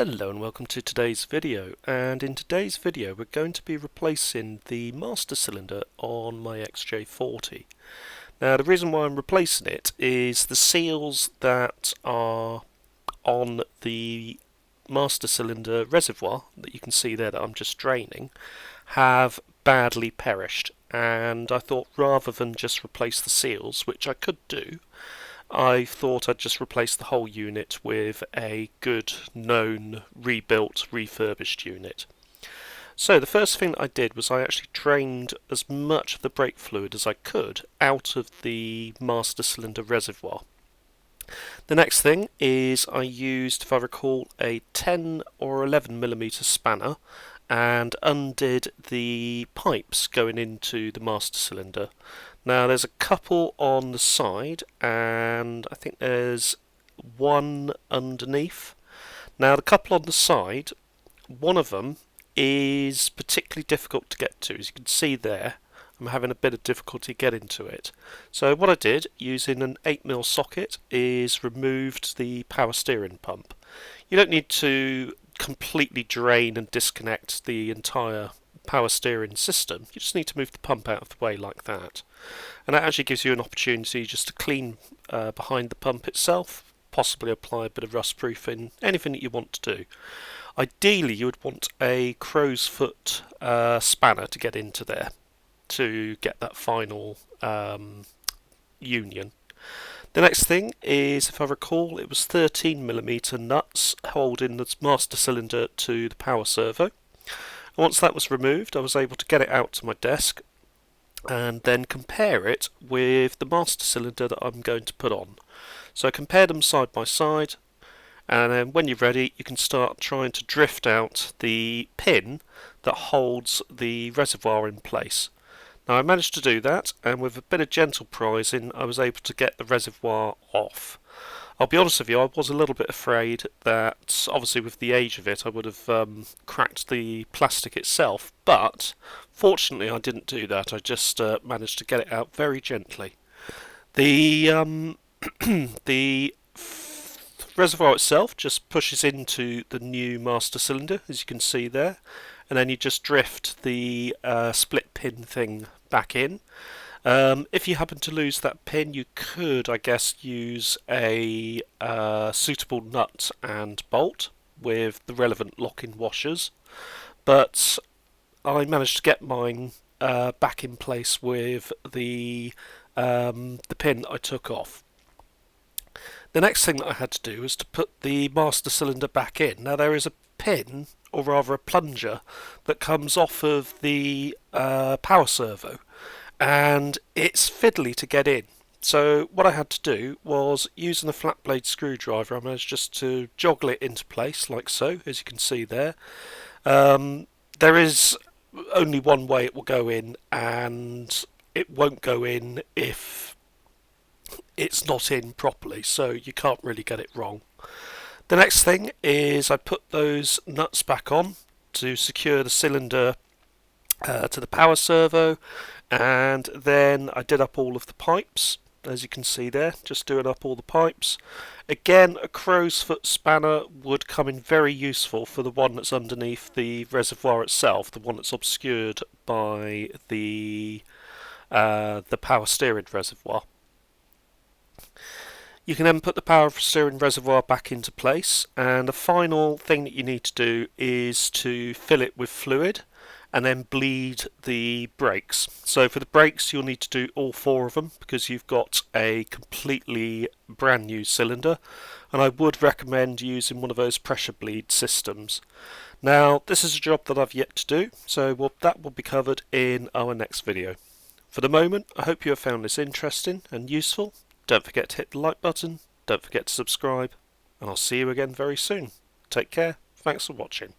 Hello and welcome to today's video, and in today's video we're going to be replacing the master cylinder on my XJ40. Now the reason why I'm replacing it is the seals that are on the master cylinder reservoir that you can see there that I'm just draining have badly perished, and I thought rather than just replace the seals, which I could do, I thought I'd just replace the whole unit with a good, known, rebuilt, refurbished unit. So the first thing I did was I actually drained as much of the brake fluid as I could out of the master cylinder reservoir. The next thing is I used, if I recall, a 10 or 11mm spanner and undid the pipes going into the master cylinder. Now there's a couple on the side and I think there's one underneath. Now the couple on the side, one of them is particularly difficult to get to. As you can see there, I'm having a bit of difficulty getting to it. So what I did, using an 8mm socket, is removed the power steering pump. You don't need to completely drain and disconnect the entire power steering system. You just need to move the pump out of the way like that, and that actually gives you an opportunity just to clean behind the pump itself, possibly apply a bit of rust proofing, anything that you want to do. Ideally you would want a crow's foot spanner to get into there to get that final union. The next thing is, if I recall, it was 13mm nuts holding the master cylinder to the power servo. Once that was removed, I was able to get it out to my desk and then compare it with the master cylinder that I'm going to put on. So I compare them side by side, and then when you're ready you can start trying to drift out the pin that holds the reservoir in place. Now I managed to do that, and with a bit of gentle prising I was able to get the reservoir off. I'll be honest with you, I was a little bit afraid that, obviously with the age of it, I would have cracked the plastic itself, but fortunately I didn't do that. I just managed to get it out very gently. The the reservoir itself just pushes into the new master cylinder, as you can see there, and then you just drift the split pin thing back in. If you happen to lose that pin, you could, I guess, use a suitable nut and bolt with the relevant lock-in washers, but I managed to get mine back in place with the pin I took off. The next thing that I had to do was to put the master cylinder back in. Now there is a pin, or rather a plunger, that comes off of the power servo, and it's fiddly to get in. So what I had to do was, using a flat blade screwdriver, I managed just to joggle it into place like so, as you can see there. There is only one way it will go in, and it won't go in if it's not in properly, so you can't really get it wrong. The next thing is I put those nuts back on to secure the cylinder to the power servo, and then I did up all of the pipes, as you can see there, just doing up all the pipes. Again, a crow's foot spanner would come in very useful for the one that's underneath the reservoir itself, the one that's obscured by the power steering reservoir. You can then put the power steering reservoir back into place, and the final thing that you need to do is to fill it with fluid and then bleed the brakes. So for the brakes you'll need to do all four of them, because you've got a completely brand new cylinder, and I would recommend using one of those pressure bleed systems. Now this is a job that I've yet to do, so that will be covered in our next video. For the moment, I hope you have found this interesting and useful. Don't forget to hit the like button, don't forget to subscribe, and I'll see you again very soon. Take care, thanks for watching.